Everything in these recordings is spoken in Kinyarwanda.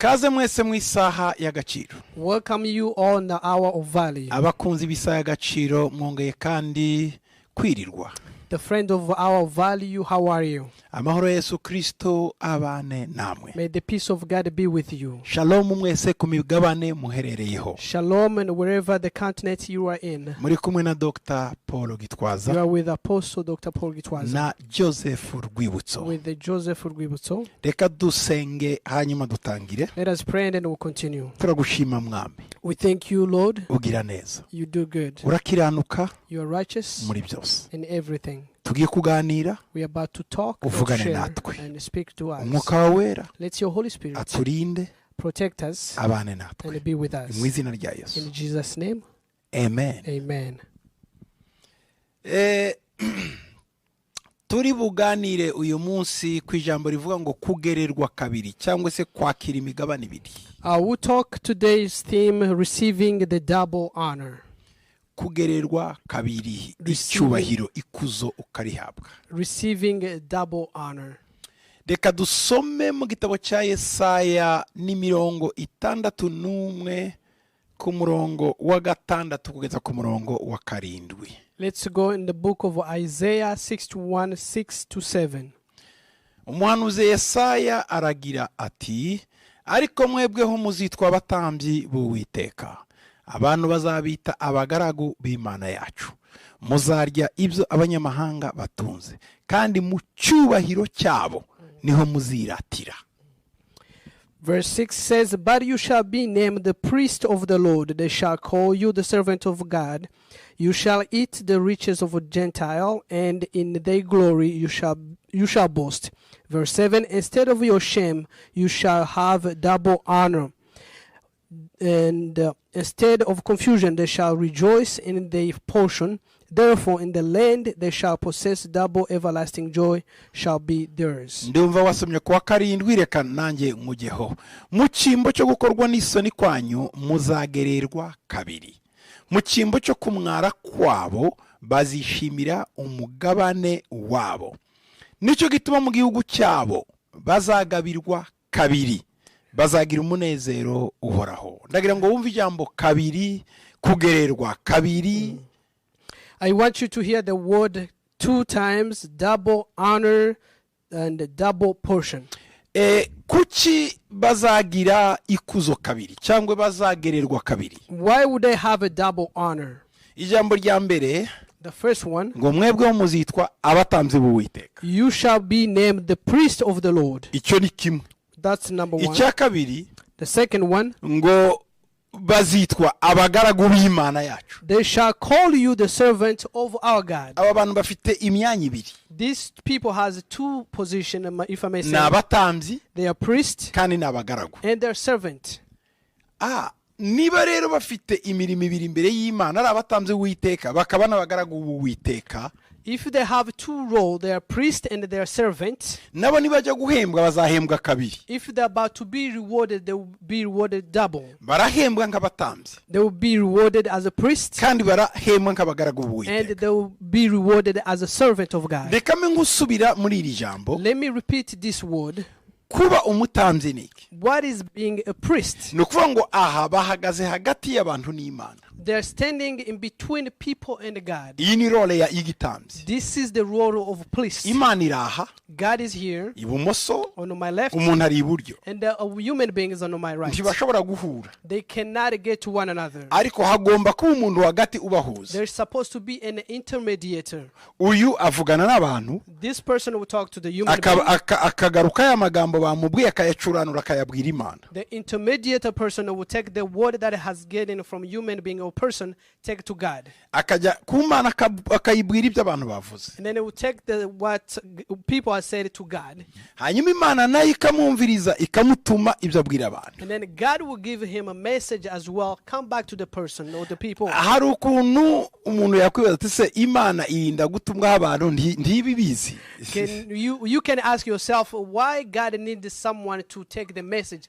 Kaze mwese mu isaha y'agaciro. Welcome you all in the hour of value. Abakunzi b'isa y'agaciro mwongeye kandi kwirirwa. The friend of our value, how are you? Amahoro Yesu Kristo abane namwe. May the peace of God be with you. Shalom mwese ku migabane muherereyeho. Shalom, and wherever the continent you are in. Muri kumwe na Gt Poul Gitwaza. You are with Apostle Gt Poul Gitwaza. Na Joseph Rwibutso. With the Joseph Rwibutso. Reka dusenge hanyuma dutangire. Let us pray and then we'll continue. Turagushima mwami. We thank you, Lord. Ugira neza. You do good. Urakiranuka. You are righteous muri byose. in everything. Tugiye kuganira. We are about to talk uvugane natwe. and speak to us. Umwuka wawe wera. Let your Holy Spirit aturinde. Protect us abane natwe. and be with us. Mu izina rya Yesu. In Jesus' name. Amen. Amen. Turi buganire uyu munsi ku ijambo rivuga ngo kugererwa kabiri cyangwa se kwakira imigabane ibiri. We'll talk today's theme, receiving the double honor. Kugererwa kabiri, icyubahiro, ikuzo ukarihabwa. Receiving a double honor. Reka dusome mu gitabo cya Yesaya n'imirongo 61 ku murongo wa 6 kugeza ku murongo wa 7. Let's go in the book of Isaiah 61:6-7. Umuhanuzi Yesaya aragira ati, ariko mwebweho muzitwa abatambyi b'Uwiteka, abantu bazabita abagaragu b'Imana yacu, muzarya ibyo abanyamahanga batunze, kandi mu cyubahiro cyabo niho muziratira. Verse 6 says, but you shall be named the priest of the Lord. They shall call you the servant of God. You shall eat the riches of a Gentile, and in their glory you shall boast. Verse 7, instead of your shame, you shall have double honor. And instead of confusion, they shall rejoice in their portion. Therefore, in the land they shall possess double everlasting joy shall be theirs. Ndumva wasomye kwa 7 reka nanjye mugeho. Mu cyimbo cyo gukorwa n'isoni kwanyu muzagererwa kabiri. Mu cyimbo cyo kumwara kwabo bazishimira umugabane wabo. Nicyo gituma mu gihugu cyabo bazagabirwa kabiri. Bazagira umunezero uhoraho. Ndagira ngo wumve ijambo kabiri, kugererwa kabiri. I want you to hear the word 2 times, double honor and double portion. Kuki bazagira ikuzo kabiri cyangwa bazagererwa kabiri? Why would they have a double honor? Ijambo rya mbere, the first one, ngo mwebweho muzitwa abatambyi b'Uwiteka. You shall be named the priest of the Lord. Icyo ni kimwe. That's number 1. Icya kabiri, the second one, ngo bazitwa abagaragu b'Imana yacu. They shall call you the servant of our God. Aba bantu bafite imyanya ibiri. These people has 2 positions, if I may say. N'abatambyi, they are priest, kandi n'abagaragu. and they're servant. Niba rero bafite imirimo ibiri imbere y'Imana, ari abatambyi b'Uwiteka bakaba n'abagaragu b'Uwiteka. If they have 2 roles, they are priest and they are servant. Nabo nibajya guhembwa bazahembwa kabiri. If they're about to be rewarded, they will be rewarded double. Barahembwa nk'abatambyi. They will be rewarded as a priest. Kandi barahembwa nk'abagaragu b'Uwiteka. And they will be rewarded as a servant of God. Reka ngusubira muri iri jambo. Let me repeat this word. Kuba umutambyi niki? What is being a priest? Nukuvuga ngo aha bahagaze hagati y'abantu n'Imana. They're standing in between people and God. Iyi ni role ya igitambyi. This is the role of priest. Imana iraha. God is here. Ibumoso. On my left. Umuntu ari iburyo. And a human being is on my right. Ntibashobora guhura. They cannot get to one another. Ariko hagomba kuba umuntu hagati ubahuza. There's supposed to be an intermediator. Uyu avugana n'abantu. This person will talk to the human being. Akagaruka ya magambo bamubwiye akayacuranura akayabwira Imana. The intermediator person will take the word that has gotten from human being or person, take to God. Akajya ku Mana akayibwira ibyo abantu bavuze. And then it will take what people have said to God. Hanyuma Imana nayo ikamwumviriza ikamutuma ibyo abwira abantu. And then God will give him a message as well, come back to the person or the people. Hari ukuntu umuntu yakwibaza ati se Imana irinda gutumwa abantu ntibibizi. You can ask yourself why God needs someone to take the message.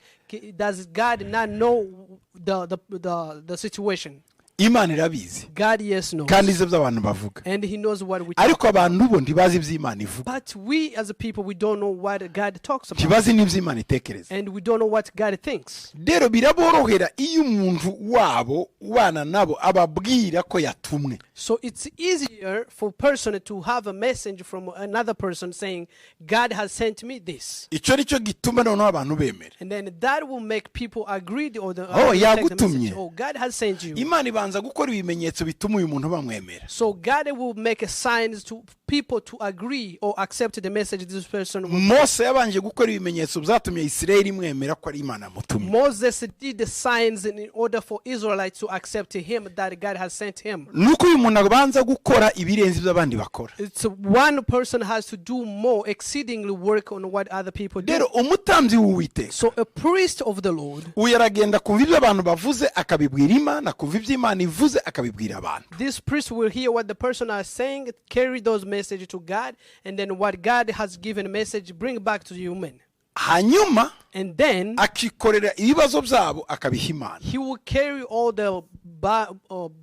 Does God not know the situation? Imana irabizi God, yes, knows. kandi izo by'abantu bavuga, And he knows what we talk ariko about. abantu bo ntibazi iby'Imana ivuga, But we as a people, we don't know what God talks about. ntibazi n'iby'Imana itekereza. And we don't know what God thinks. Rero biraborohera iyo umuntu wabo ubana nabo ababwira ko yatumwe. So it's easier for a person to have a message from another person saying, God has sent me this. Icyo nicyo gituma noneho abantu bemera. And then that will make people agree or the, Oh, take the yagutumye. message. Oh, God has sent you. Imana ibanza gukora ibimenyetso bituma uyu muntu bamwemera. So God will make a signs to people to agree or accept the message this person will. Mose yabanje gukora ibimenyetso byatumye Isirayeli imwemera ko ari Imana yamutumye. Moses did the signs in order for Israelites to accept him that God has sent him. Nuko uyu muntu abanza gukora ibirenze ibyo abandi bakora. It's one person has to do more, exceedingly work on what other people do. Rero umutambyi w'Uwiteka So a priest of the Lord, uyu aragenda kumva ibyo abantu bavuze akabibwira Imana, kumva ibyo Imana ivuze akabibwira abantu. this priest will hear what the person is saying, carry those messages to God, and then what God has given a message, bring back to the human. Hanyuma And then akikorera ibibazo byabo akabiha Imana. he will carry all the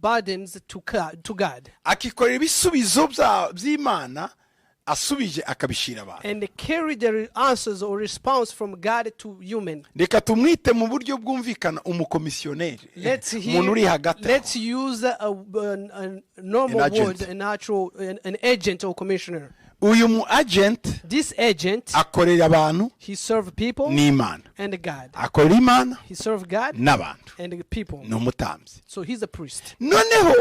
burdens to God. Akikorera ibisubizo by'Imana asubije akabishira abantu. And carry the answers or response from God to human. Reka tumwite mu buryo bwumvikana umukomisiyoneri, umuntu uri hagati. Let's use a normal An word, agent. a natural, an agent or commissioner. Uyu mu agent This agent, akorera abantu he served people n'Imana, and God. akorera Imana He served God n'abantu, and the people. ni umutambyi. So he's a priest. Noneho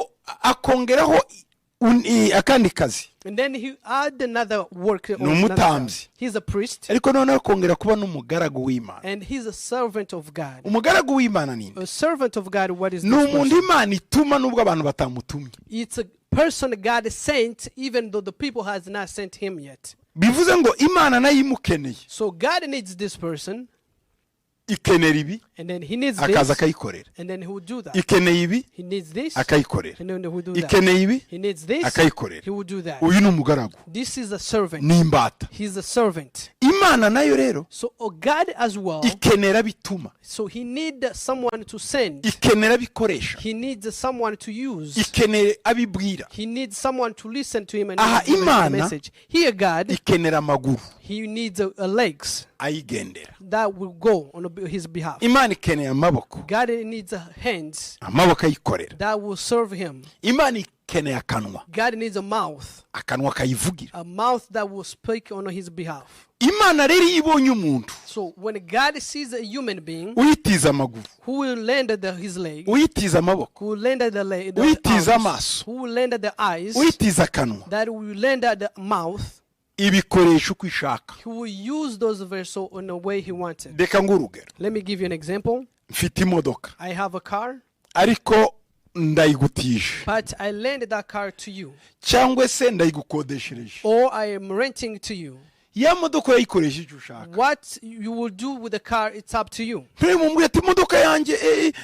akongeraho akandi kazi, And then he had another work. or Ni another umutambyi. job. He's a priest ariko noneho akongera kuba n'umugaragu w'Imana. and he's a servant of God. Umugaragu w'Imana ni nde? A servant of God, what is Ni this umuntu person? Imana ituma nubwo abantu batamutumye. It's a person God sent even though the people has not sent him yet. Bivuze ngo Imana nayo imukeneye, So God needs this person ikenera ibi and then he needs akaza this akayikorera, and then he will do that. ikeneye ibi He needs this akayikorera, and then he will do that. ikeneye ibi He needs this, akayikorera. he will do that. Uyu ni umugaragu, This is a servant. ni imbata. He's a servant. Imana nayo rero So God as well, ikenera bituma, so he needs someone to send. ikenera bikoresha, He needs someone to use. ikenera abibwira, He needs someone to listen to him and Aha, give him the Imana message. Here God, ikenera amaguru he needs a legs ayigendera. that will go on his behalf. Imana ikeneye amaboko, God needs hands amaboko ayikorera. that will serve him. Imana ikeneye akanwa, God needs a mouth akayivugira. that will speak on his behalf. Imana rero iyo ibonye umuntu So when God sees a human being uyitiza amaguru, who will lend his leg, uyitiza amaboko, who will lend the leg, uyitiza amaso, who will lend the eyes, uyitiza akanwa, that will lend the mouth, ibikoresha uko ishaka. he will use those vessels in the way he wants it. Reka ng'urugero, Let me give you an example. mfite imodoka I have a car, ariko ndayigutije but I lend that car to you, cyangwa se ndayigukodeshereje. or I am renting to you. Ya modoka yayikoresha icyo ushaka. What you will do with the car, it's up to you. Mubwira ati imodoka yanjye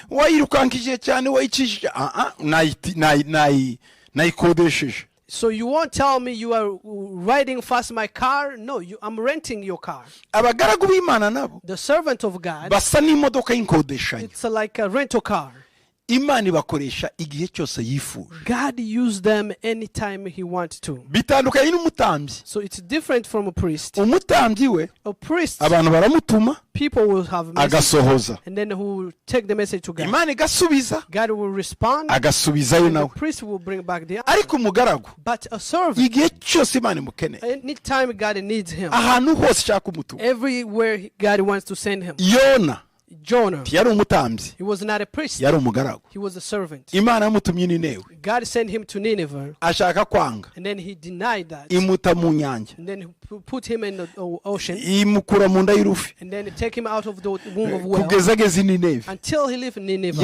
wayirukankije cyane wayicishije, nayikodesheje. So you won't tell me you are riding fast my car. No, I'm renting your car. Abagaragu b'Imana nabo The servant of God, basa n'imodoka y'inkodeshanyo. it's like a rental car. Imana ibakoresha igihe cyose yifuje. God used them anytime he wants to. Bitandukanye n'umutambyi. So it's different from a priest. Umutambyi we A priest, abantu baramutuma people will have message, agasohoza, and then who will take the message to God. Imana igasubiza God will respond, agasubizayo and the nawe. priest will bring back the answer. Ariko umugaragu But a servant, igihe cyose Imana imukeneye, anytime God needs him, ahantu hose ishaka umutuma. everywhere God wants to send him. Yona Jonah, yari umutambyi, he was not a priest, yari umugaragu. he was a servant. Imana yamutumye Ninewe, God sent him to Nineveh, ashaka kwanga, and then he denied that. imuta mu nyanja, And then he put him in the ocean, imukura mu nda y'urufi, and then take him out of the womb of whale kugeza ageze i Nineve. until he lived in Nineveh.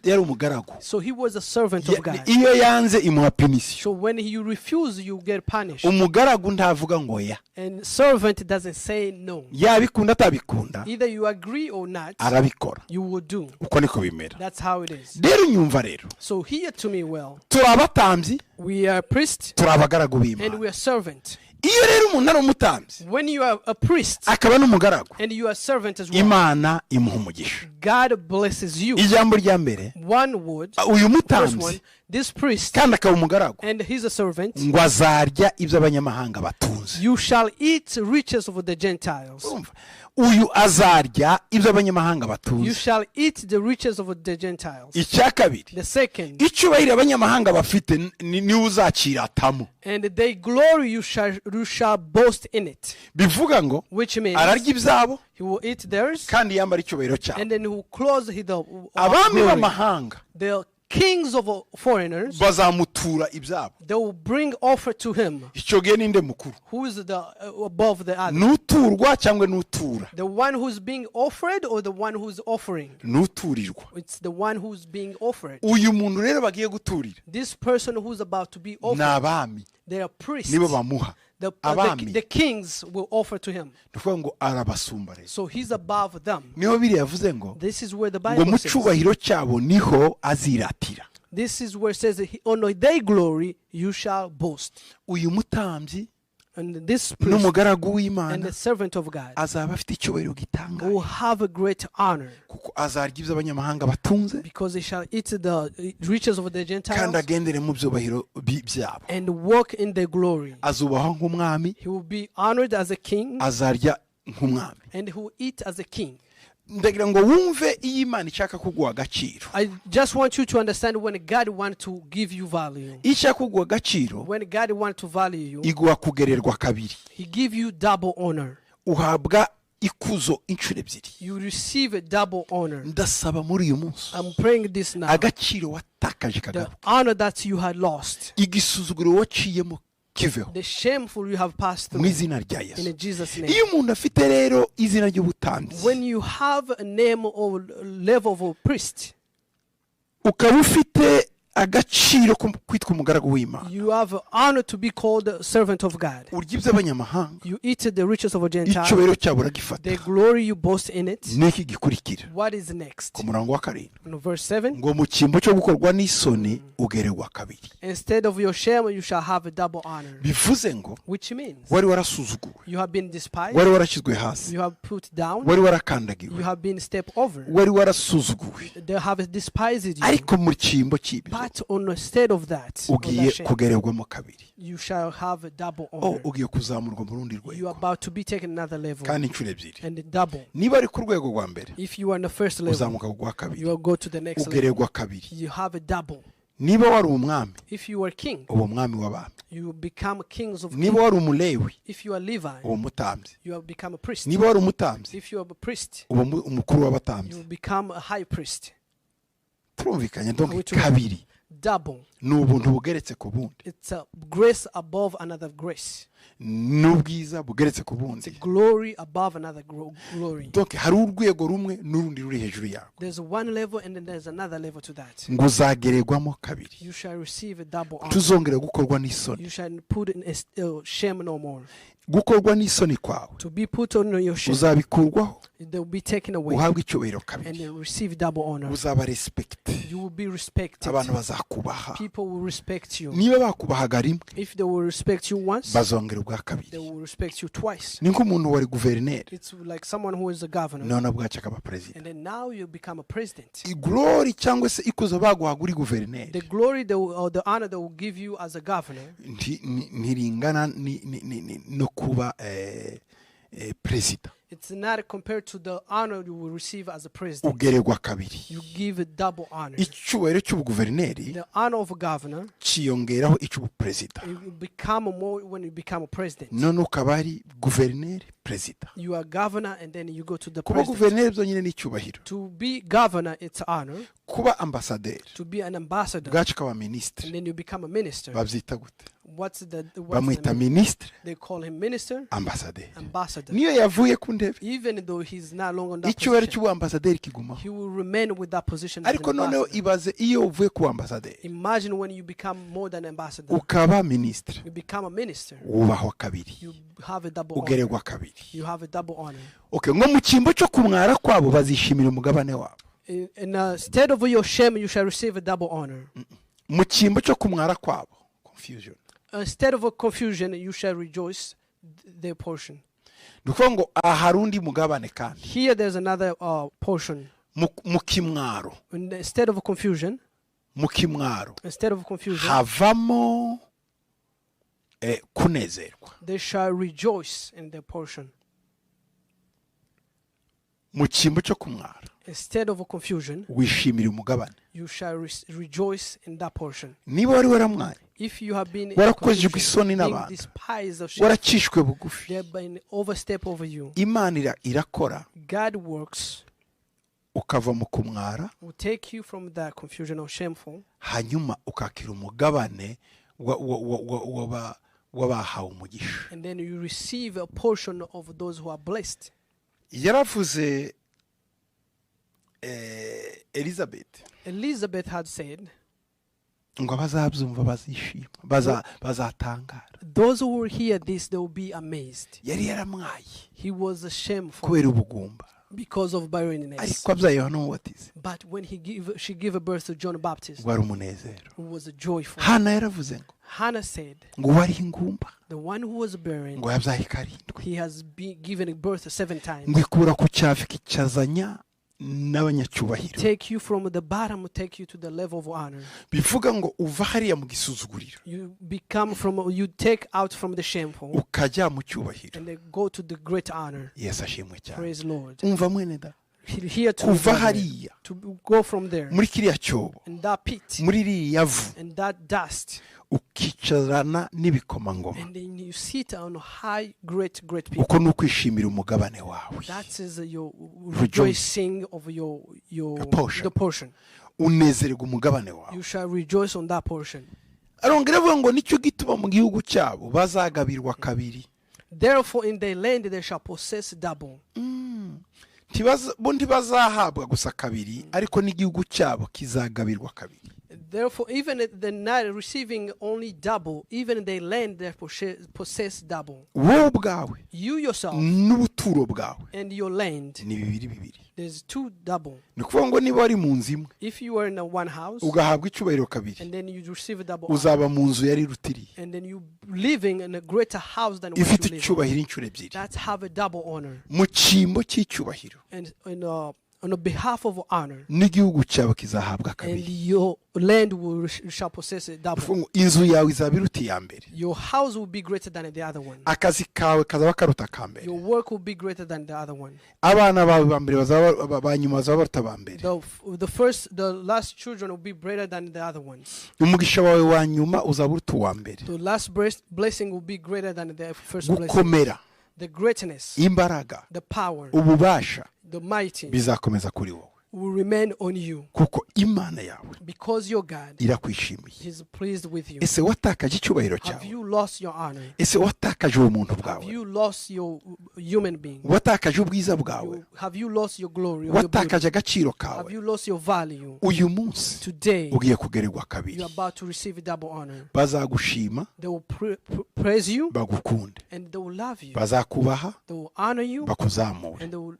Yari umugaragu. So he was a servant of God. Iyo yanze imuha penisiyo. So when you refuse, you get punished. Umugaragu ntavuga ngo ya, And servant doesn't say no. yabikunda atabikunda Either you agree or not, arabikora. you will do. Uko niko bimera. That's how it is. Rero nyumva rero, So hear to me well. turi abatambyi, We are priests turi abagaragu and b'Imana. we are servant. iyo rero umuntu ari umutambyi When you are a priest akaba n'umugaragu, and you are a servant as well, Imana imuha umugisha. God blesses you. Ijambo rya mbere, One word, uyu first mutambyi one, this priest, kandi akaba umugaragu, and he's a servant, ngo azarya ibyo abanyamahanga batunze. you shall eat riches of the Gentiles. Urumva? Uyu azarya ibyo abanyamahanga You batunze. shall eat the riches of the Gentiles. Icya kabiri, The second, icyubahiro abanyamahanga bafite niwe uzakiratamo. and they glory you shall boast in it. Bivuga ngo Which means ararya ibyabo he will eat theirs, kandi yambara icyubahiro cyabo. and then he will close the Abami glory. b'amahanga The kings of foreigners, bazamutura ibyabo. they will bring offer to him. Icyo gihe ninde mukuru? Who is the above the other? N'uturwa cyangwa n'utura? The one who's being offered or the one who's offering? N'uturirwa. It's the one who's being offered. Uyu muntu rero bagiye guturira This person who's about to be ni offered, abami, they are priests. nibo bamuha. Abami. The kings will offer to him. Ni ukuvuga ngo arabasumba rero. So he's above them. Niho biriya yavuze ngo This is where the ngo mu Bible says. cyubahiro cyabo niho aziratira. This is where it says, on their glory you shall boast. Uyu mutambyi And this priest n'umugaragu and w'Imana the servant of God azaba afite icyubahiro will gitangaje, have a great honor, kuko azarya ibyo abanyamahanga batunze because they shall eat the riches of the kandi Gentiles agendere mu byubahiro byabo. and walk in their glory. Azubahwa nk'umwami, He will be honored as a king, azarya nk'umwami. and he will eat as a king. Ndagira ngo wumve iyo Imana ishaka kuguha agaciro. I just want you to understand, when God wants to give you value, Iyo ishaka kuguha agaciro, when God wants to value you, iguha kugererwa kabiri. he give you double honor. Uhabwa ikuzo inshuro ebyiri. You receive a double honor. Ndasaba muri uyu munsi I'm praying this now. agaciro watakaje The kagaruka, honor that you had lost, igisuzuguro waciyemo kiveho the shameful you have passed mu through, izina rya in Yesu. Jesus' name. Iyo umuntu afite rero izina ry'ubutambyi, When you have a name or level of a priest, ukaba ufite agaciro ko kwitwa umugaragu w'Imana, you have honor to be called a servant of God. urya iby'abanyamahanga, You eat the riches of a Gentile. icyubahiro cyabo uragifata. The glory you boast in it. Niki gikurikira What is next? ku murongo wa karindwi, In verse 7, ngo mu cyimbo cyo gukorwa n'isoni ugererwa kabiri. instead of your shame, you shall have a double honor. Bivuze ngo Which means wari warasuzuguwe, you have been despised, wari warashyizwe hasi, you have put down, wari warakandagiwe, you have been stepped over, wari warasuzuguwe, they have despised you. ariko mu cyimbo cy'ibyo But instead of that, on ugiye that shame, kugererwamo kabiri. you shall have a double Oh, honor. ugiye kuzamurwa mu rundi You are rwego about to be taken another level, kandi inshuro ebyiri. and double. Niba ari ku rwego rwa mbere, If you are on the first level, uzamuka ku rwa kabiri, you will go to the next level. ugererwa kabiri. You have a double. Niba wari umwami, If you are king, uba umwami w'abami. you become kings of Niba kings. wari umulewi, If you are Levi, uba umutambyi. you have become a priest. Niba wari umutambyi, If you are a priest, uba umukuru you w'abatambyi. will become a high priest. Turumvikanye, donc Which- kabiri Double. ni ubuntu bugeretse ku bundi, It's a grace above another grace. n'ubwiza bugeretse ku It's a bundi. glory above another glory. Donc hari urwego rumwe n'urundi ruri hejuru yawe, There's one level and then there's another level to that. ngo uzagererwamo kabiri. You shall receive a double honor. Tuzongera gukorwa n'isoni. You shall put in shame no more. Gukorwa n'isoni kwawe To be put on your shame, uzabikurwaho, they will be taken away uhabwe icyubahiro and kabiri. then receive double honor. Uzaba respect, You will be respected. abantu bazakubaha. People will respect you. Niba bakubahaga rimwe, If they will respect you once, bazongera ubwa they kabiri. will respect you twice. Ni nk'umuntu wari guverineri, It's like someone who is a governor, none bwacu akaba perezida. and then now you become a president. Glory cyangwa se ikuzo baguhaga uri guverineri The glory or the honor they will give you as a governor ntiringana no kuba perezida. It's not compared to the honor you will receive as a president. Ugererwa kabiri. You give a double honor. Icyubahiro cy'ubuguverineri The honor of a governor, cyiyongeraho icy'ubuperezida. it will become more when you become a president. None ukaba ari guverineri perezida. You are governor and then you go to the Kuba president. guverineri byonyine ni icyubahiro. To be governor, it's honor. Kuba ambasaderi, To be an ambassador, bwacu ukaba minisitiri, and then you become a minister. babyita gute? What's the Bamwita name? minisitiri, They call him minister, ambasaderi. ambassador. Niyo yavuye ku ntebe, Even though he's not long on that icyubahiro position, cy'ubuambasaderi kigumaho. he will remain with that position as an Ariko noneho ambassador. ibaze iyo uvuye ku ambasaderi Imagine when you become more than ambassador, ukaba minisitiri, you become a minister. wubahwa kabiri, You have a double honor. ugererwa kabiri. You have a double honor. Okay, ngo mu cyimbo cyo kumwara kwabo bazishimira umugabane wabo. Instead of your shame, you shall receive a double honor. Mu cyimbo cyo kumwara kwabo, confusion. Instead of a confusion, you shall rejoice their portion. Nukuvuga ngo hari undi mugabane kandi Here there's another portion. mu kimwaro Instead of confusion, havamo kunezerwa. they shall rejoice in their portion. Mu cyimbo cyo kumwara Instead of confusion, wishimira umugabane. you shall rejoice in that portion. Niba wari waramwaye, If you have been warakozejwe isoni being n'abantu, despised of waracishwe bugufi, they have been overstep over you. Imana irakora God works ukava mu kumwara, will take you from that confusion or shameful, hanyuma ukakira umugabane w'abahawe umugisha. and then you receive a portion of those who are blessed. Yaravuze Elizabeth had said, ngo abazabyumva bazishima, bazatangara. those who will hear this, they will be amazed. Yari yaramwaye He was shameful kubera ubugumba, because of barrenness. ariko abyaye Yohana Umubatiza But when she gave birth to John the Baptist, wari umunezero. it was joyful. Hana yaravuze ngo Hannah said, wari ingumba, the one who was barren, ngo yabyaye karindwi, he has been given birth 7 times. ngo ikura ku cyavu ikicazanya n'abanyacyubahiro. Take you from the bottom, take you to the level of honor. Bivuga ngo uva hariya mu gisuzuguriro You take out from the shameful ukajya mu cyubahiro. and then go to the great honor. Yesu ashimwe cyane. Praise Lord. Umva mwene da, Here kuva hariya to go from there muri kiriya cyobo, in that pit muri iriya vu, and that dust, ukicarana n'ibikomangoma. and then you sit on high great people. Uko ni ukwishimira umugabane wawe. That is your rejoicing of your portion. the portion. Unezererwa umugabane wawe. You shall rejoice on that portion. Arongera avuga ngo nicyo gituma mu gihugu cyabo bazagabirwa kabiri. Therefore in their land they shall possess double. Bo ntibazahabwa gusa kabiri, ariko n'igihugu cyabo kizagabirwa kabiri. Therefore, even they're not receiving only double, even their land they possess double. Wowe ubwawe You yourself n'ubuturo bwawe and your land, ni bibiri. there's 2 double. Ni ukuvuga ngo niba wari mu nzu imwe If you are in one house ugahabwa icyubahiro kabiri, and then you receive a double, uzaba mu nzu yari rutiriye, and then you living in a greater house than what ifite you live in. icyubahiro inshuro ebyiri. That's have a double honor. Mu cyimbo cy'icyubahiro And on the behalf of honor, n'igihugu cyawe kizahabwa and kabiri. your land shall possess a double. Ngo inzu yawe izaba iruta iya mbere, Your house will be greater than the other one. akazi kawe kazaba karuta ka mbere, Your work will be greater than the other one. abana bawe ba mbere ba nyuma bazaba baruta ba mbere, The last children will be greater than the other ones. umugisha wawe wa nyuma uzaba uruta uwa mbere. The last blessing will be greater than the first blessing. Gukomera, The greatness, imbaraga, the power, ububasha the mighty bizakomeza kuri wowe, will remain on you kuko Imana yawe because your God irakwishimiye. is pleased with you. Ese watakaje icyubahiro Have cyawe? you lost your honor? Ese watakaje ubumuntu Have bwawe? you lost your human being? Watakaje ubwiza bwawe? Have you lost your glory? Or your beauty? Watakaje agaciro Have kawe? you lost your value? Uyu munsi Today, ugiye kugererwa you kabiri. are about to receive double honor. Bazagushima, They will praise you bagukunde, and they will love you. bazakubaha, They will honor you bakuzamure, and they will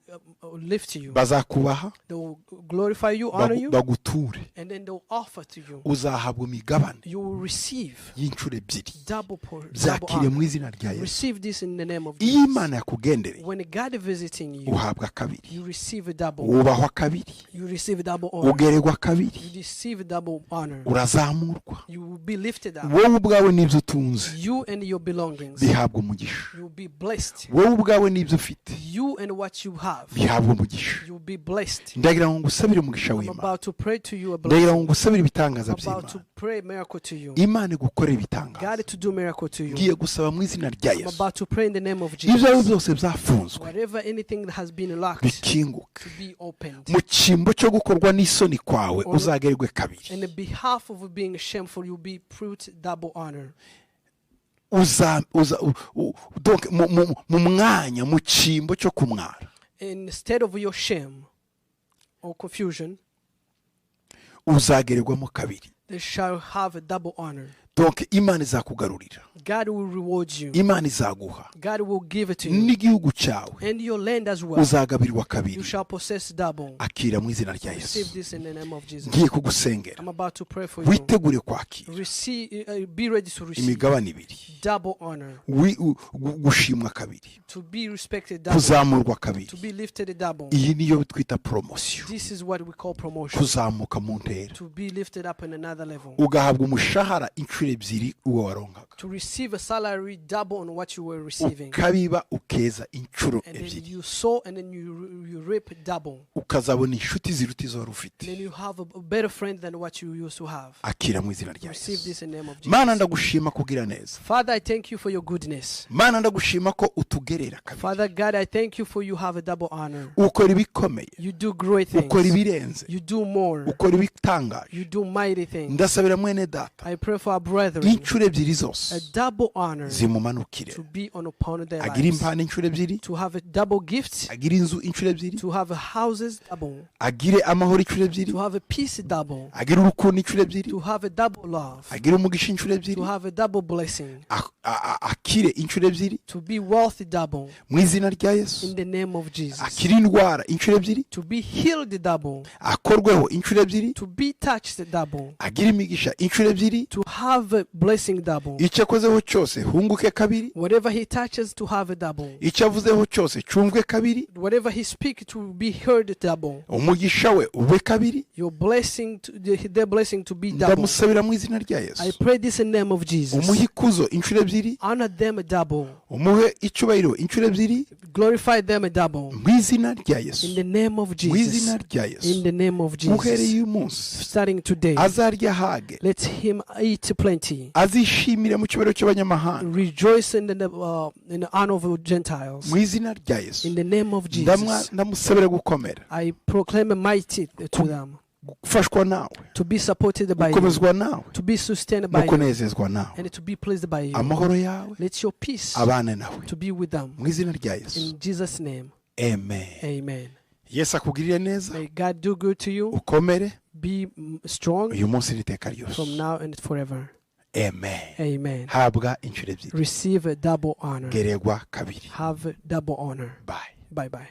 lift you. bazakubaha, They will glorify you, honor you, baguture. and then they will offer to you. Uzahabwa imigabane You will receive y'inshuro ebyiri. double Byakire mu honor. izina rya Yesu. Receive this in the name of Iyo Jesus. Imana yakugendereye When God is visiting you, uhabwa kabiri, you receive a double. wubahwa kabiri, You receive double honor. ugererwa kabiri, You receive double honor. urazamurwa. You will be lifted up. Wowe ubwawe n'ibyo utunze You and your belongings. bihabwa umugisha. You will be blessed. Wowe ubwawe n'ibyo ufite You and what you have. bihabwa umugisha. You will be blessed. Ndagira ngo ngusabire umugisha I'm w'Imana. about to pray to you a Ndagira blessing. ngo ngusabire ibitangaza I'm about to by'Imana. pray miracle to you. Imana igukorera ibitangaza. God to do miracle to you. Ngiye gusaba mu izina rya I'm Yesu. about to pray in the name of Ibyo ari Jesus. byose byafunzwe Whatever anything that has been locked bikinguke. to be opened. Mu cyimbo cyo gukorwa n'isoni kwawe uzagererwe kabiri. In the behalf of being shameful, you'll be proved double honor. Donc mu mwanya mu cyimbo cyo kumwara Instead of your shame or confusion, uzagererwamo kabiri. they shall have a double honor. donc imana izakugarurira, God will reward you. imana izaguha God will give it to you. n'igihugu cyawe And your land as well. uzagabirwa kabiri. You shall possess double. Akira mu izina rya Receive Yesu. this in the name of Jesus. Ngiye kugusengera, I'm about to pray for you. witegure kwakira Be ready to receive imigabane ibiri, double honor, gushimwa kabiri, to be respected double, kuzamurwa kabiri. to be lifted double. Iyi niyo twita promotion, This is what we call promotion. kuzamuka mu ntera, To be lifted up in another level. ugahabwa umushahara inshuro ebyiri uwo waronkaga, To receive a salary double on what you were receiving. ukabiba ukeza inshuro And then ebyiri, you sow and then you reap double. ukazabona inshuti ziruta izo wari ufite. Then you have a better friend than what you used to have. Akira mu izina rya Receive Yesu. this in the name of Mana Jesus. ndagushima kugira neza, Father, I thank you for your goodness. Mana ndagushima ko utugerera kabiri, Father God, I thank you for you have a double honor. ukora ibikomeye, You do great things. ukora ibirenze, You do more. ukora ibitangaje. You do mighty things. Ndasabira mwene data I pray for our brethren inshuro ebyiri a zose double honor zimumanukire, to be upon their agira lives. impano inshuro ebyiri, To have a double gift, agira inzu inshuro ebyiri, to have a houses double, agire amahoro inshuro ebyiri, to have a peace double, agire urukundo inshuro ebyiri, to have a double love, agire umugisha inshuro ebyiri, to have a double blessing, akire inshuro ebyiri to be wealthy double mu izina rya in Yesu, the name of Jesus, akire indwara inshuro ebyiri, to be healed double, akorweho inshuro ebyiri, to be touched double, agire imigisha inshuro ebyiri, to have a blessing double. icyo akozeho cyose hunguke kabiri, Whatever he touches to have a double. icyo avuzeho cyose cyumvwe kabiri, Whatever he speaks to be heard double. umugisha we ube kabiri. Your blessing, their blessing to be double. Ndamusabira mu izina rya I Yesu, pray this in the name of Jesus. umuhe ikuzo inshuro ebyiri, Honor them double. umuhe icyubahiro inshuro ebyiri, Glorify them double. mu izina rya In Yesu, the name of mu Jesus. izina rya In Yesu. the name of uhereye Jesus. uyu munsi Starting today, azarya hage, let him eat plenty. azishimira mu cyubahiro cy'abanyamahanga, Rejoice in the honor of Gentiles. mu izina rya Yesu. In the name of Jesus. Ndamusabira gukomera, I proclaim a mighty to them. gufashwa nawe, To be supported by you. gukomezwa nawe, To be sustained no by you. kunezezwa nawe. And to be pleased by you. Amahoro yawe Let your peace abane nawe to be with them. mu izina rya Yesu. In Jesus' name. Amen. Amen. Yesu akugirire neza, May God do good to you. ukomere Be strong uyu munsi n'iteka ryose. from now and forever. Amen. Amen. Habwa inshuro ebyiri, Receive a double honor. geregwa kabiri. Have a double honor. Bye. Bye bye.